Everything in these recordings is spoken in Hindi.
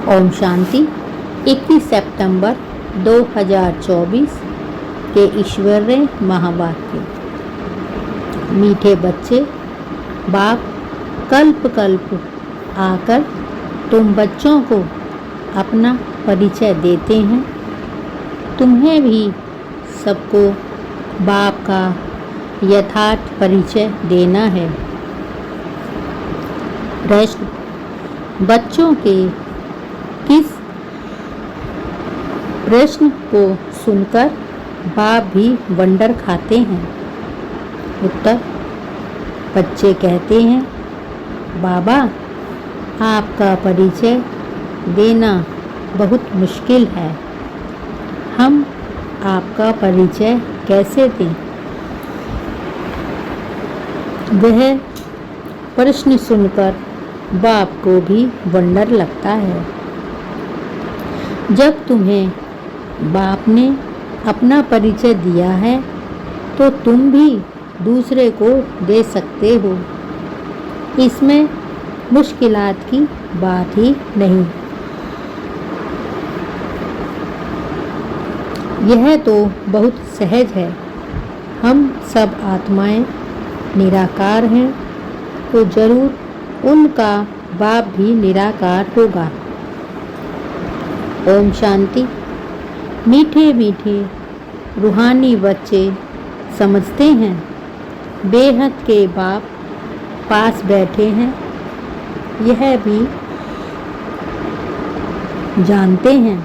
ओम शांति। 21 सितंबर 2024 के ईश्वरीय महावाक्य। मीठे बच्चे, बाप कल्प कल्प आकर तुम बच्चों को अपना परिचय देते हैं। तुम्हें भी सबको बाप का यथार्थ परिचय देना है। प्रश्न: बच्चों के किस प्रश्न को सुनकर बाप भी वंडर खाते हैं? उत्तर: बच्चे कहते हैं, बाबा आपका परिचय देना बहुत मुश्किल है। हम आपका परिचय कैसे दें? वह प्रश्न सुनकर बाप को भी वंडर लगता है। जब तुम्हें बाप ने अपना परिचय दिया है तो तुम भी दूसरे को दे सकते हो। इसमें मुश्किलात की बात ही नहीं। यह तो बहुत सहज है। हम सब आत्माएं निराकार हैं तो जरूर उनका बाप भी निराकार होगा। ओम शांति। मीठे मीठे रूहानी बच्चे समझते हैं, बेहद के बाप पास बैठे हैं। यह भी जानते हैं,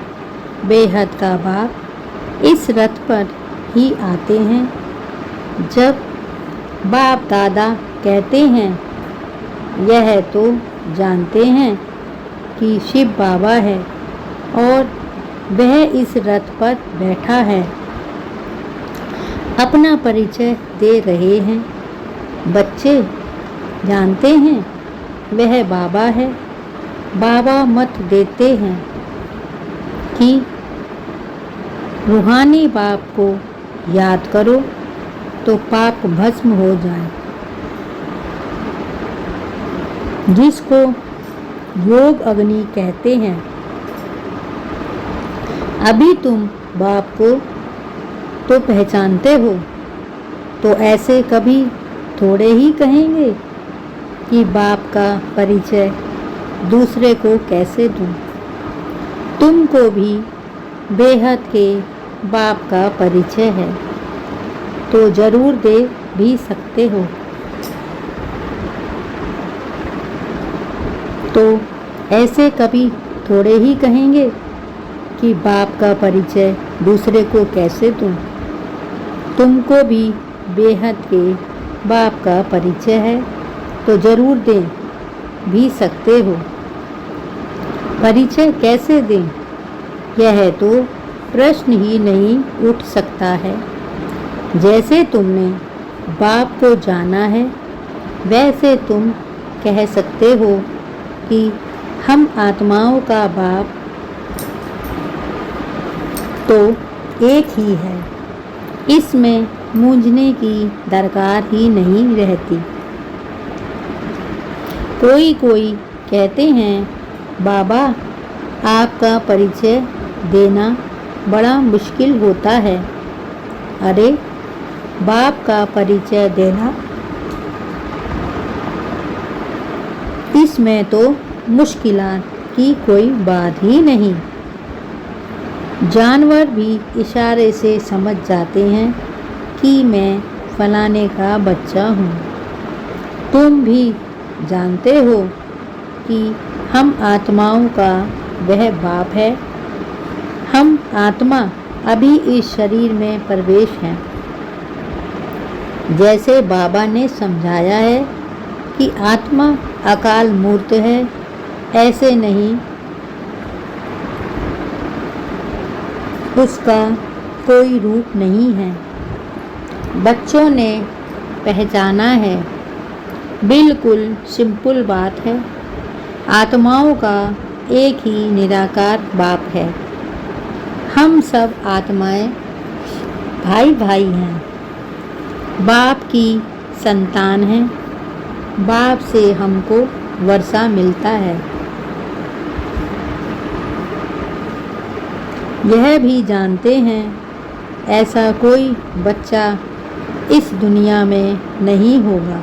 बेहद का बाप इस रथ पर ही आते हैं। जब बाप दादा कहते हैं, यह तो जानते हैं कि शिव बाबा है और वह इस रथ पर बैठा है। अपना परिचय दे रहे हैं। बच्चे जानते हैं वह बाबा है। बाबा मत देते हैं कि रूहानी बाप को याद करो तो पाप भस्म हो जाए। जिसको योग अग्नि कहते हैं। अभी तुम बाप को तो पहचानते हो, तो ऐसे कभी थोड़े ही कहेंगे कि बाप का परिचय दूसरे को कैसे दूं। तुमको भी बेहद के बाप का परिचय है तो जरूर दे भी सकते हो। तो ऐसे कभी थोड़े ही कहेंगे कि बाप का परिचय दूसरे को कैसे दूं। तुमको भी बेहद के बाप का परिचय है तो जरूर दे भी सकते हो। परिचय कैसे दें, यह तो प्रश्न ही नहीं उठ सकता है। जैसे तुमने बाप को जाना है, वैसे तुम कह सकते हो कि हम आत्माओं का बाप तो एक ही है। इसमें मूंझने की दरकार ही नहीं रहती। कोई कोई कहते हैं, बाबा आपका परिचय देना बड़ा मुश्किल होता है। अरे बाप का परिचय देना, इसमें तो मुश्किलात की कोई बात ही नहीं। जानवर भी इशारे से समझ जाते हैं कि मैं फलाने का बच्चा हूँ। तुम भी जानते हो कि हम आत्माओं का वह बाप है। हम आत्मा अभी इस शरीर में प्रवेश हैं। जैसे बाबा ने समझाया है कि आत्मा अकाल मूर्त है, ऐसे नहीं उसका कोई रूप नहीं है। बच्चों ने पहचाना है। बिल्कुल सिंपल बात है। आत्माओं का एक ही निराकार बाप है। हम सब आत्माएं भाई भाई हैं, बाप की संतान हैं। बाप से हमको वर्षा मिलता है। यह भी जानते हैं ऐसा कोई बच्चा इस दुनिया में नहीं होगा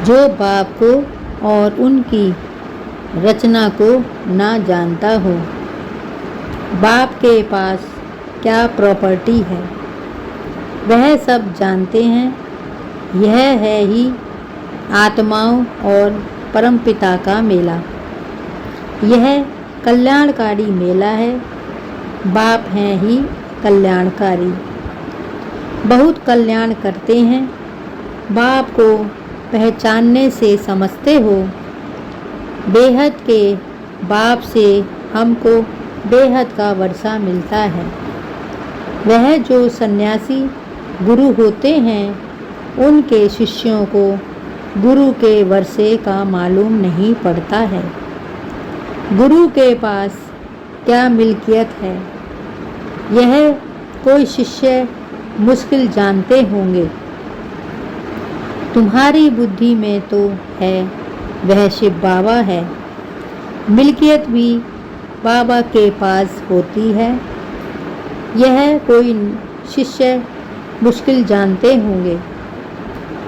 जो बाप को और उनकी रचना को ना जानता हो। बाप के पास क्या प्रॉपर्टी है वह सब जानते हैं। यह है ही आत्माओं और परमपिता का मेला। यह कल्याणकारी मेला है। बाप हैं ही कल्याणकारी, बहुत कल्याण करते हैं। बाप को पहचानने से समझते हो बेहद के बाप से हमको बेहद का वर्षा मिलता है। वह जो सन्यासी गुरु होते हैं उनके शिष्यों को गुरु के वर्षे का मालूम नहीं पड़ता है। गुरु के पास क्या मिल्कियत है यह कोई शिष्य मुश्किल जानते होंगे। तुम्हारी बुद्धि में तो है वह शिव बाबा है। मिल्कियत भी बाबा के पास होती है। यह कोई शिष्य मुश्किल जानते होंगे।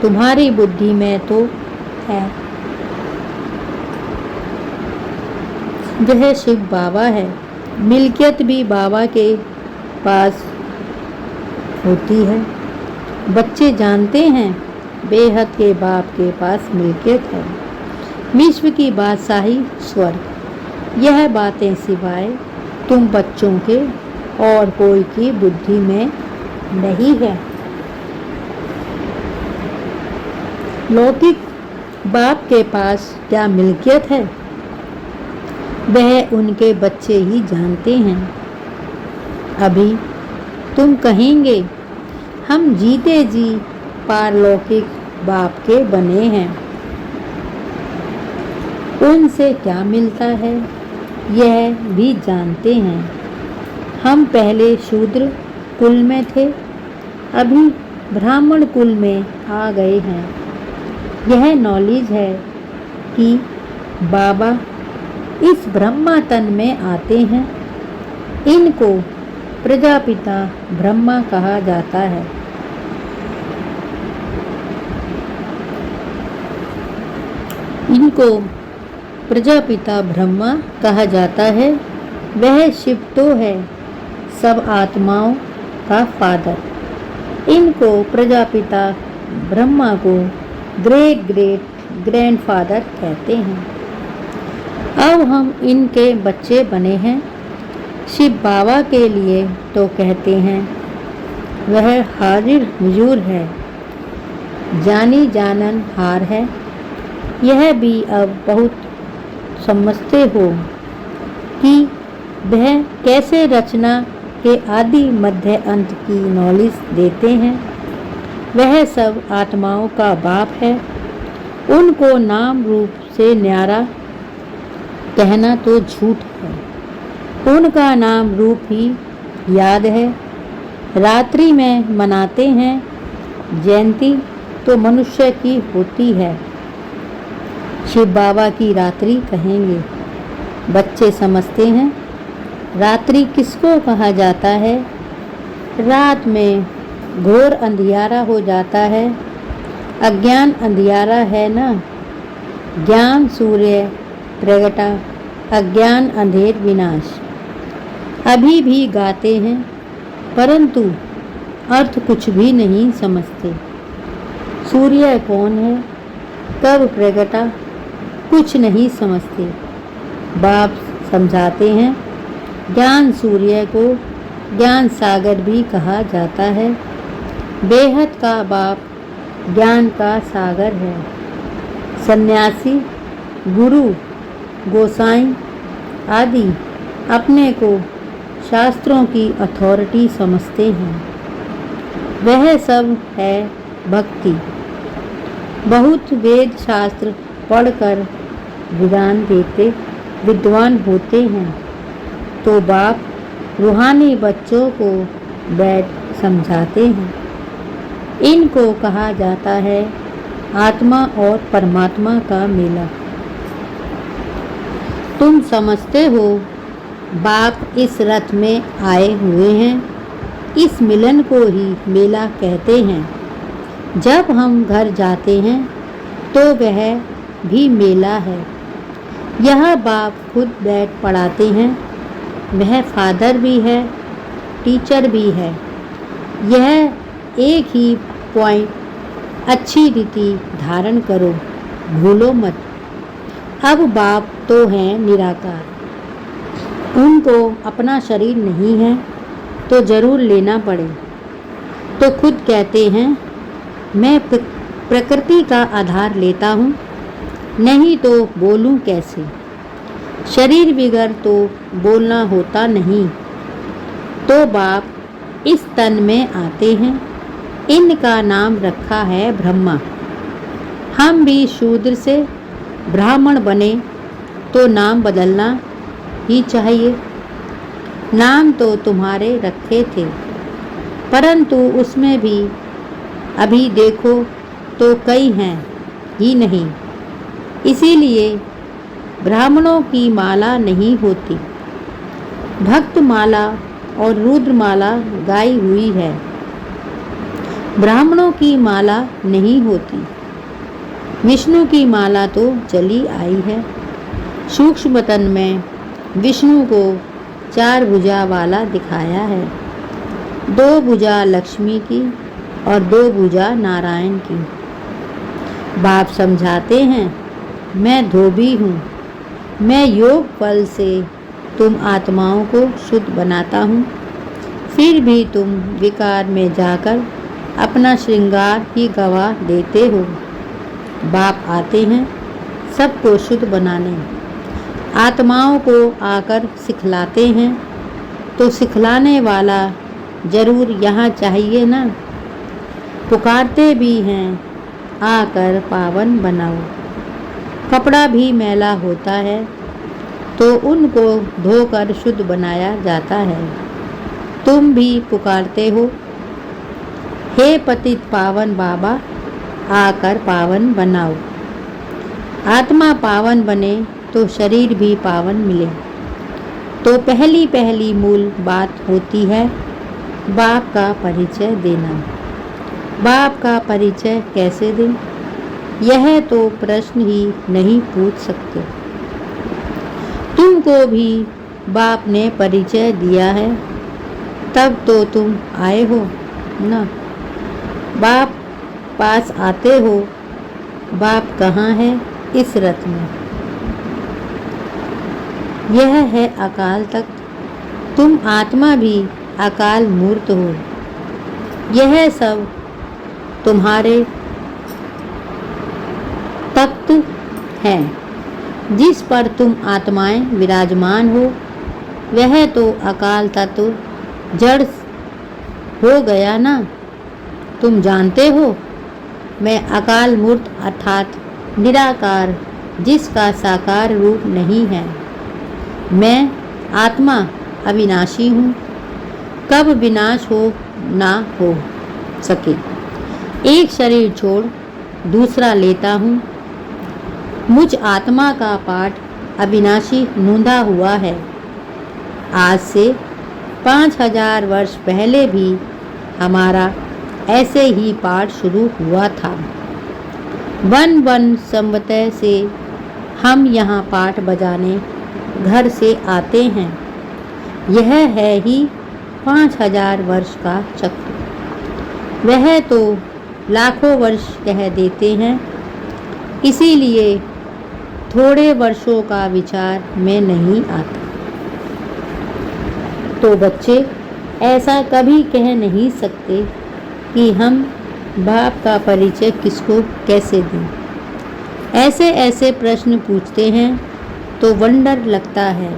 तुम्हारी बुद्धि में तो है वह शिव बाबा है। मिल्कियत भी बाबा के पास होती है। बच्चे जानते हैं बेहद के बाप के पास मिल्कियत है। विश्व की बादशाही स्वर्ग। यह बातें सिवाय तुम बच्चों के और कोई की बुद्धि में नहीं है। लौकिक बाप के पास क्या मिल्कियत है वह उनके बच्चे ही जानते हैं। अभी तुम कहेंगे हम जीते जी पारलौकिक बाप के बने हैं। उनसे क्या मिलता है यह भी जानते हैं। हम पहले शूद्र कुल में थे, अभी ब्राह्मण कुल में आ गए हैं। यह नॉलेज है कि बाबा इस ब्रह्मा तन में आते हैं। इनको प्रजापिता ब्रह्मा कहा जाता है। इनको प्रजापिता ब्रह्मा कहा जाता है। वह शिव तो है सब आत्माओं का फादर। इनको प्रजापिता ब्रह्मा को ग्रेट ग्रेट ग्रैंडफादर कहते हैं। अब हम इनके बच्चे बने हैं। शिव बाबा के लिए तो कहते हैं वह हाजिर हुजूर है, जानी जानन हार है। यह भी अब बहुत समझते हो कि वह कैसे रचना के आदि मध्य अंत की नॉलेज देते हैं। वह सब आत्माओं का बाप है। उनको नाम रूप से न्यारा कहना तो झूठ है। उनका नाम रूप ही याद है। रात्रि में मनाते हैं जयंती तो मनुष्य की होती है। शिव बाबा की रात्रि कहेंगे। बच्चे समझते हैं रात्रि किसको कहा जाता है। रात में घोर अंधियारा हो जाता है। अज्ञान अंधियारा है ना। ज्ञान सूर्य प्रगटा, अज्ञान अंधेर विनाश। अभी भी गाते हैं परंतु अर्थ कुछ भी नहीं समझते। सूर्य कौन है, कब प्रगटा, कुछ नहीं समझते। बाप समझाते हैं ज्ञान सूर्य को ज्ञान सागर भी कहा जाता है। बेहद का बाप ज्ञान का सागर है। सन्यासी, गुरु, गोसाई आदि अपने को शास्त्रों की अथॉरिटी समझते हैं। वह सब है भक्ति। बहुत वेद शास्त्र पढ़कर विद्वान होते हैं तो बाप रूहानी बच्चों को बैठ समझाते हैं। इनको कहा जाता है आत्मा और परमात्मा का मेला। तुम समझते हो बाप इस रथ में आए हुए हैं। इस मिलन को ही मेला कहते हैं। जब हम घर जाते हैं तो वह भी मेला है। यह बाप खुद बैठ पढ़ाते हैं। वह फादर भी है, टीचर भी है। यह एक ही पॉइंट अच्छी रीति धारण करो, भूलो मत। अब बाप तो हैं निराकार, उनको अपना शरीर नहीं है तो जरूर लेना पड़े तो खुद कहते हैं मैं प्रकृति का आधार लेता हूँ, नहीं तो बोलूँ कैसे। शरीर बिगर तो बोलना होता नहीं। तो बाप इस तन में आते हैं। इनका नाम रखा है ब्रह्मा। हम भी शूद्र से ब्राह्मण बने तो नाम बदलना ही चाहिए। नाम तो तुम्हारे रखे थे, परंतु उसमें भी अभी देखो तो कई हैं ही नहीं। इसीलिए ब्राह्मणों की माला नहीं होती। भक्त माला और रुद्र माला गाई हुई है, ब्राह्मणों की माला नहीं होती। विष्णु की माला तो चली आई है। सूक्ष्म तन में विष्णु को 4 भुजा वाला दिखाया है। 2 भुजा लक्ष्मी की और 2 भुजा नारायण की। बाप समझाते हैं मैं धोबी हूँ। मैं योग बल से तुम आत्माओं को शुद्ध बनाता हूँ। फिर भी तुम विकार में जाकर अपना श्रृंगार ही गवा देते हो। बाप आते हैं सबको शुद्ध बनाने। आत्माओं को आकर सिखलाते हैं तो सिखलाने वाला जरूर यहाँ चाहिए ना। पुकारते भी हैं आकर पावन बनाओ। कपड़ा भी मैला होता है तो उनको धोकर शुद्ध बनाया जाता है। तुम भी पुकारते हो हे पतित पावन बाबा, आकर पावन बनाओ। आत्मा पावन बने तो शरीर भी पावन मिले। तो पहली पहली मूल बात होती है बाप का परिचय देना। बाप का परिचय कैसे दें, यह तो प्रश्न ही नहीं पूछ सकते। तुमको भी बाप ने परिचय दिया है, तब तो तुम आए हो ना। बाप पास आते हो। बाप कहाँ है इस रथ में। यह है अकाल तख्त। तुम आत्मा भी अकाल मूर्त हो। यह सब तुम्हारे तख्त है जिस पर तुम आत्माएं विराजमान हो। वह तो अकाल तत्व जड़ हो गया ना। तुम जानते हो मैं अकाल मूर्त अर्थात निराकार, जिसका साकार रूप नहीं है। मैं आत्मा अविनाशी हूँ, कब विनाश हो ना हो सके। एक शरीर छोड़ दूसरा लेता हूँ। मुझ आत्मा का पाठ अविनाशी नूंदा हुआ है। आज से 5000 वर्ष पहले भी हमारा ऐसे ही पाठ शुरू हुआ था। वन संवतः से हम यहाँ पाठ बजाने घर से आते हैं। यह है ही 5000 वर्ष का चक्र। वह तो लाखों वर्ष कह देते हैं। इसीलिए थोड़े वर्षों का विचार में नहीं आता। तो बच्चे ऐसा कभी कह नहीं सकते कि हम बाप का परिचय किसको कैसे दें। ऐसे ऐसे प्रश्न पूछते हैं तो वंडर लगता है।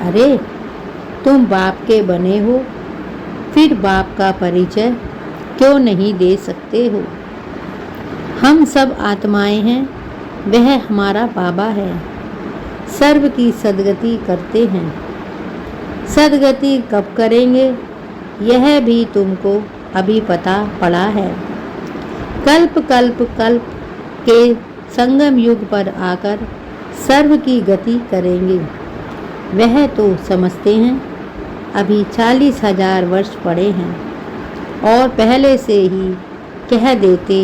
अरे तुम बाप के बने हो, फिर बाप का परिचय क्यों नहीं दे सकते हो। हम सब आत्माएं हैं, वह हमारा बाबा है। सर्व की सद्गति करते हैं। सद्गति कब करेंगे यह भी तुमको अभी पता पड़ा है। कल्प कल्प कल्प के संगम युग पर आकर सर्व की गति करेंगे। वह तो समझते हैं अभी 40,000 वर्ष पड़े हैं और पहले से ही कह देते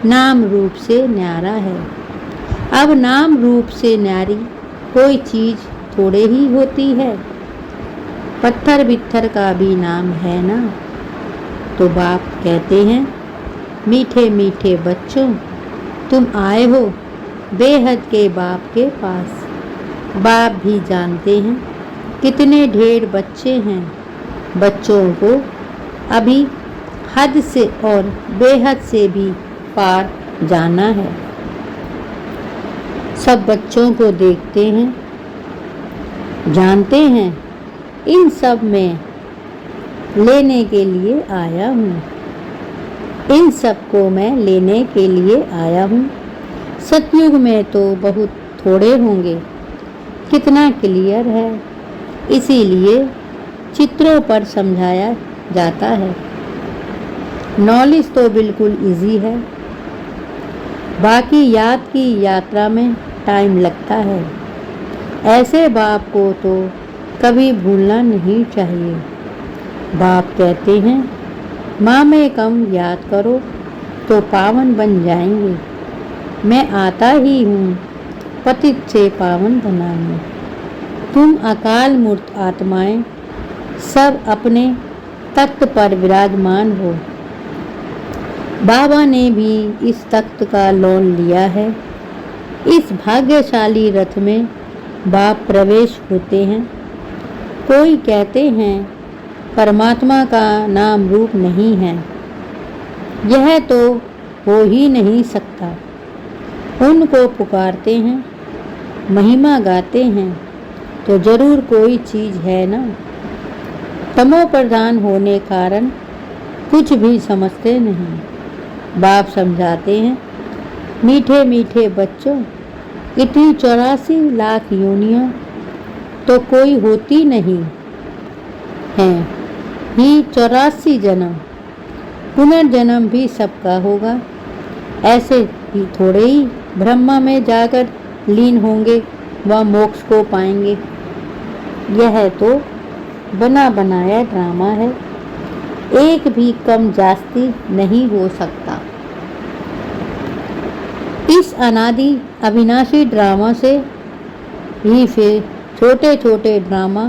नाम रूप से न्यारा है। अब नाम रूप से न्यारी कोई चीज़ थोड़े ही होती है, पत्थर बित्थर का भी नाम है ना। तो बाप कहते हैं मीठे मीठे बच्चों, तुम आए हो बेहद के बाप के पास। बाप भी जानते हैं कितने ढेर बच्चे हैं, बच्चों को अभी हद से और बेहद से भी पार जाना है। सब बच्चों को देखते हैं, जानते हैं इन सब में लेने के लिए आया हूँ, इन सब को मैं लेने के लिए आया हूँ। सतयुग में तो बहुत थोड़े होंगे, कितना क्लियर है, इसीलिए चित्रों पर समझाया जाता है। नॉलेज तो बिल्कुल इजी है, बाकी याद की यात्रा में टाइम लगता है। ऐसे बाप को तो कभी भूलना नहीं चाहिए। बाप कहते हैं माँ में कम याद करो तो पावन बन जाएंगे। मैं आता ही हूँ पतित से पावन बनाने। तुम अकाल मूर्त आत्माएं सब अपने तख्त पर विराजमान हो। बाबा ने भी इस तख्त का लोन लिया है। इस भाग्यशाली रथ में बाप प्रवेश होते हैं। कोई कहते हैं परमात्मा का नाम रूप नहीं है, यह तो हो ही नहीं सकता। उनको पुकारते हैं, महिमा गाते हैं तो जरूर कोई चीज़ है ना। तमो प्रधान होने कारण कुछ भी समझते नहीं। बाप समझाते हैं मीठे मीठे बच्चों, इतनी 84 लाख योनियाँ तो कोई होती नहीं हैं ही। 84 जन्म, पुनर्जन्म भी सबका होगा। ऐसे ही थोड़े ही ब्रह्मा में जाकर लीन होंगे व मोक्ष को पाएंगे। यह तो बना बनाया ड्रामा है, एक भी कम जास्ती नहीं हो सकता। इस अनादि अविनाशी ड्रामा से ही फिर छोटे छोटे ड्रामा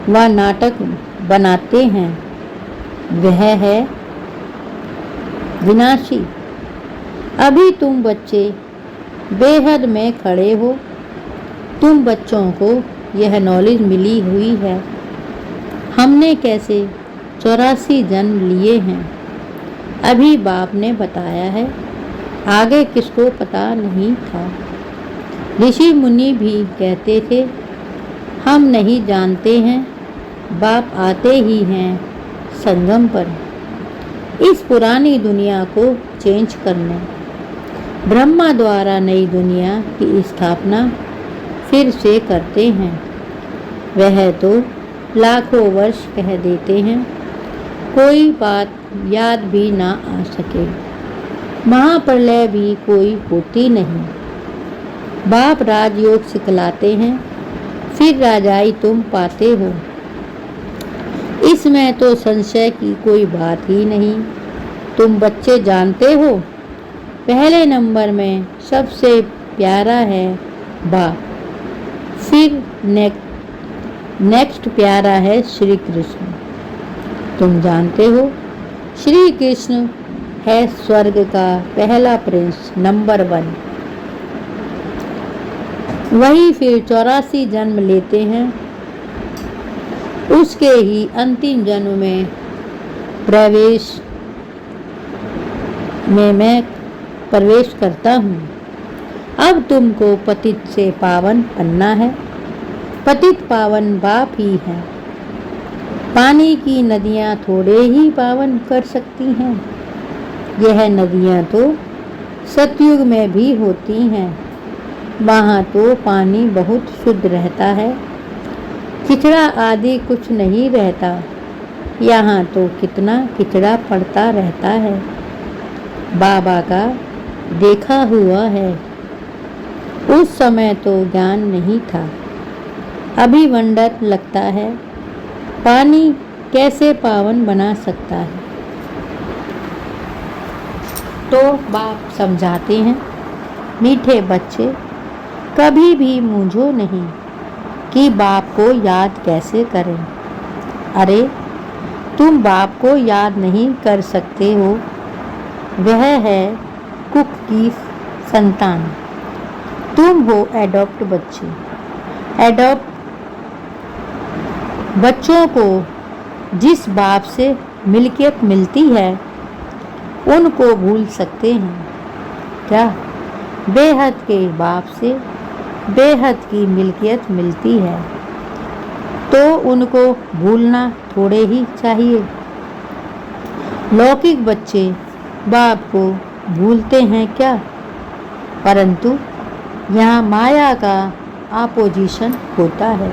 व नाटक बनाते हैं। वह है विनाशी। अभी तुम बच्चे बेहद में खड़े हो, तुम बच्चों को यह नॉलेज मिली हुई है। हमने कैसे 84 जन्म लिए हैं, अभी बाप ने बताया है, आगे किसको पता नहीं था। ऋषि मुनि भी कहते थे हम नहीं जानते हैं, बाप आते ही हैं संगम पर इस पुरानी दुनिया को चेंज करने। ब्रह्मा द्वारा नई दुनिया की स्थापना फिर से करते हैं। वह तो लाखों वर्ष कह देते हैं, कोई बात याद भी ना आ सके। महाप्रलय भी कोई होती नहीं। बाप राजयोग सिखलाते हैं, फिर राजाई तुम पाते हो। इसमें तो संशय की कोई बात ही नहीं। तुम बच्चे जानते हो, पहले नंबर में सबसे प्यारा है बाप, फिर नेक्स्ट प्यारा है श्री कृष्ण। तुम जानते हो श्री कृष्ण है स्वर्ग का पहला प्रिंस, नंबर 1। वही फिर 84 जन्म लेते हैं। उसके ही अंतिम जन्म में मैं प्रवेश करता हूँ। अब तुमको पतित से पावन बनना है। पतित पावन बाप ही है। पानी की नदियाँ थोड़े ही पावन कर सकती हैं। यह नदियाँ तो सतयुग में भी होती हैं। वहाँ तो पानी बहुत शुद्ध रहता है, किचड़ा आदि कुछ नहीं रहता। यहाँ तो कितना किचड़ा पड़ता रहता है। बाबा का देखा हुआ है। उस समय तो ज्ञान नहीं था, अभी वंडर लगता है पानी कैसे पावन बना सकता है। तो बाप समझाते हैं, मीठे बच्चे कभी भी मूंझो नहीं कि बाप को याद कैसे करें। अरे तुम बाप को याद नहीं कर सकते हो, वह है कुक की संतान। तुम हो एडॉप्ट बच्चे। एडॉप्ट बच्चों को जिस बाप से मिल्कियत मिलती है उनको भूल सकते हैं क्या? बेहद के बाप से बेहद की मिल्कियत मिलती है तो उनको भूलना थोड़े ही चाहिए। लौकिक बच्चे बाप को भूलते हैं क्या? परंतु यहाँ माया का अपोजिशन होता है,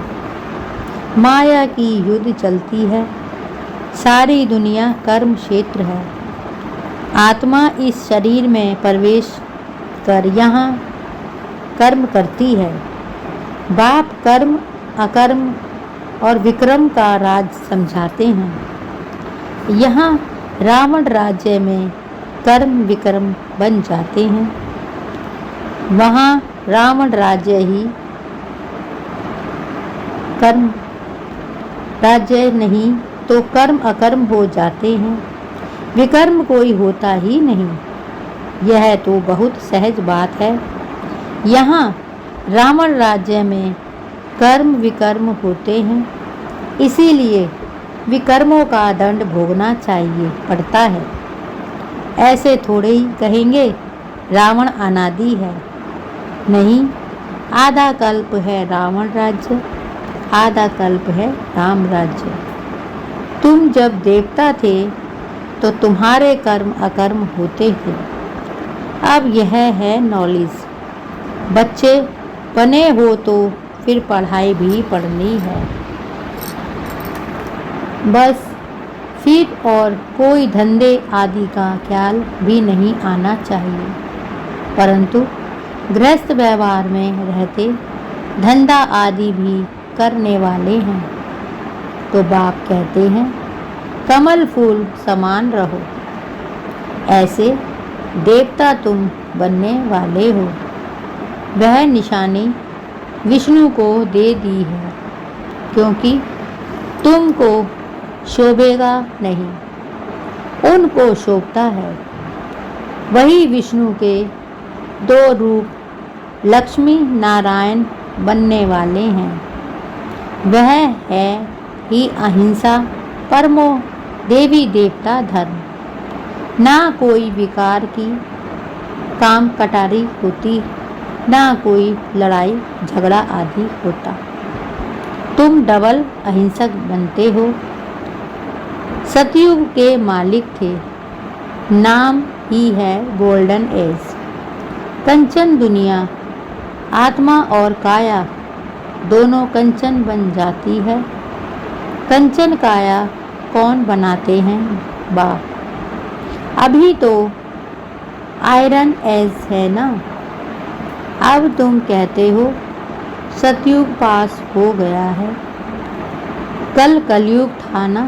माया की युद्ध चलती है। सारी दुनिया कर्म क्षेत्र है। आत्मा इस शरीर में प्रवेश कर यहाँ कर्म करती है। बाप कर्म अकर्म और विक्रम का राज समझाते हैं। यहाँ रावण राज्य में कर्म विक्रम बन जाते हैं, वहाँ रावण राज्य ही कर्म राज्य नहीं तो कर्म अकर्म हो जाते हैं। विकर्म कोई होता ही नहीं, यह तो बहुत सहज बात है। यहाँ रावण राज्य में कर्म विकर्म होते हैं, इसीलिए विकर्मों का दंड भोगना चाहिए पड़ता है। ऐसे थोड़े ही कहेंगे रावण अनादि है। नहीं, आधा कल्प है रावण राज्य, आधा कल्प है राम राज्य। तुम जब देवता थे तो तुम्हारे कर्म अकर्म होते थे। अब यह है नॉलेज। बच्चे बने हो तो फिर पढ़ाई भी पढ़नी है, बस फिर और कोई धंधे आदि का ख्याल भी नहीं आना चाहिए। परंतु गृहस्थ व्यवहार में रहते धंधा आदि भी करने वाले हैं तो बाप कहते हैं कमल फूल समान रहो। ऐसे देवता तुम बनने वाले हो। वह निशानी विष्णु को दे दी है, क्योंकि तुमको शोभेगा नहीं, उनको शोभता है। वही विष्णु के दो रूप लक्ष्मी नारायण बनने वाले हैं। वह है ही अहिंसा परमो देवी देवता धर्म। ना कोई विकार की काम कटारी होती, ना कोई लड़ाई झगड़ा आदि होता। तुम डबल अहिंसक बनते हो। सतयुग के मालिक थे, नाम ही है गोल्डन एज। कंचन दुनिया आत्मा और काया दोनों कंचन बन जाती है। कंचन काया कौन बनाते हैं? बाप। अभी तो आयरन एज है ना। अब तुम कहते हो सतयुग पास हो गया है, कल कलयुग था ना।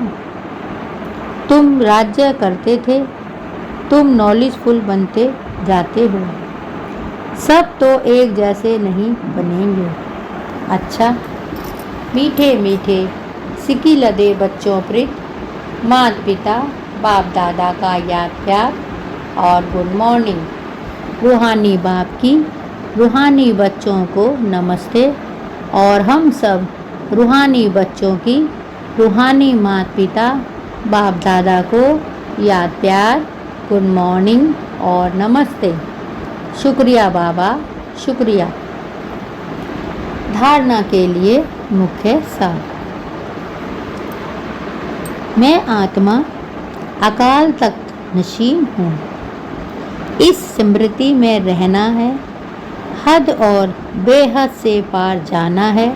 तुम राज्य करते थे, तुम नॉलेजफुल बनते जाते हो। सब तो एक जैसे नहीं बनेंगे। अच्छा मीठे मीठे सिकी लदे बच्चों प्रीत माता पिता बाप दादा का याद प्यार और गुड मॉर्निंग। रूहानी बाप की रूहानी बच्चों को नमस्ते और हम सब रूहानी बच्चों की रूहानी माता पिता बाप दादा को याद प्यार गुड मॉर्निंग और नमस्ते। शुक्रिया बाबा, शुक्रिया। धारणा के लिए मुख्य सार। मैं आत्मा अकाल तख्त नशीन हूँ। इस स्मृति में रहना है, हद और बेहद से पार जाना है।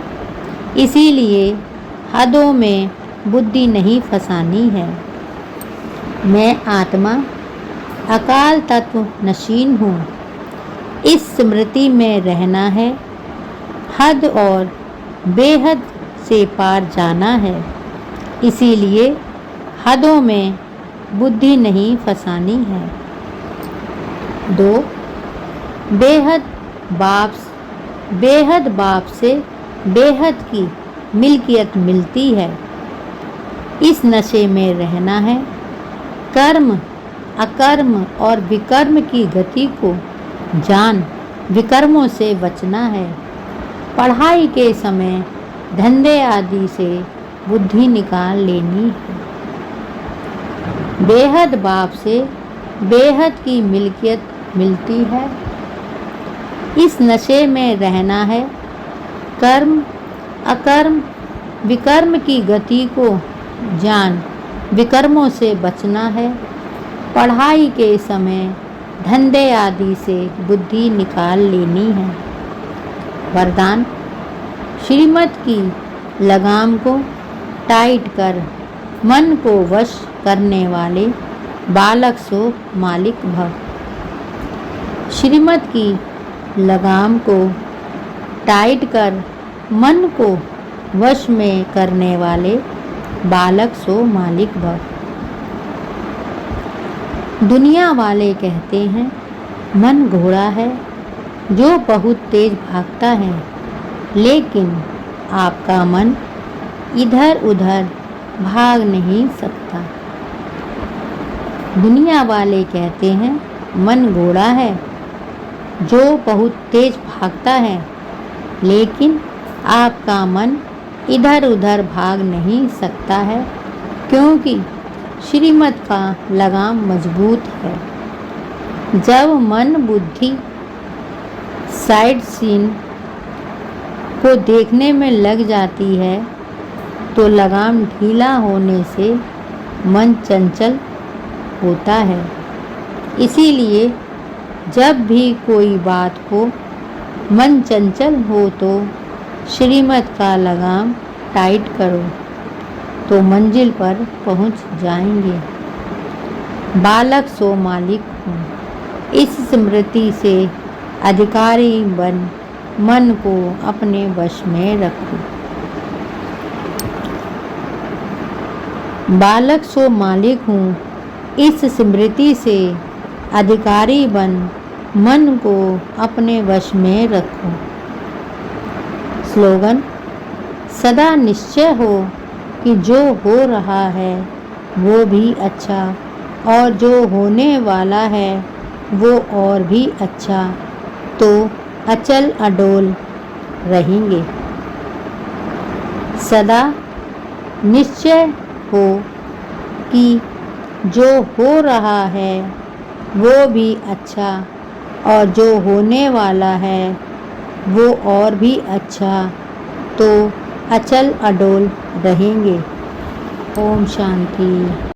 इसीलिए हदों में बुद्धि नहीं फंसानी है। मैं आत्मा अकाल तत्व नशीन हूँ। इस स्मृति में रहना है, हद और बेहद से पार जाना है। इसीलिए हदों में बुद्धि नहीं फंसानी है। 2. बेहद बाप से बेहद की मिल्कियत मिलती है। इस नशे में रहना है। कर्म, अकर्म और विकर्म की गति को जान विकर्मों से बचना है। पढ़ाई के समय धंधे आदि से बुद्धि निकाल लेनी है। बेहद बाप से बेहद की मिल्कियत मिलती है। इस नशे में रहना है। कर्म, अकर्म, विकर्म की गति को जान विकर्मों से बचना है। पढ़ाई के समय धंधे आदि से बुद्धि निकाल लेनी है। वरदान: श्रीमत की लगाम को टाइट कर मन को वश करने वाले बालक सो मालिक भव। श्रीमत की लगाम को टाइट कर मन को वश में करने वाले बालक सो मालिक भव। दुनिया वाले कहते हैं मन घोड़ा है जो बहुत तेज भागता है, लेकिन आपका मन इधर उधर भाग नहीं सकता। दुनिया वाले कहते हैं मन घोड़ा है जो बहुत तेज भागता है, लेकिन आपका मन इधर उधर भाग नहीं सकता है, क्योंकि श्रीमत का लगाम मजबूत है। जब मन बुद्धि साइड सीन को देखने में लग जाती है तो लगाम ढीला होने से मन चंचल होता है। इसीलिए जब भी कोई बात हो मन चंचल हो तो श्रीमत का लगाम टाइट करो तो मंजिल पर पहुंच जाएंगे। बालक सो मालिक हूँ, इस स्मृति से अधिकारी बन मन को अपने वश में रखो। बालक सो मालिक हूँ, इस स्मृति से अधिकारी बन मन को अपने वश में रखो। स्लोगन: सदा निश्चय हो कि जो हो रहा है वो भी अच्छा और जो होने वाला है वो और भी अच्छा, तो अचल अडोल रहेंगे। सदा निश्चय हो कि जो हो रहा है वो भी अच्छा और जो होने वाला है वो और भी अच्छा, तो अचल अडोल रहेंगे। ओम शांति।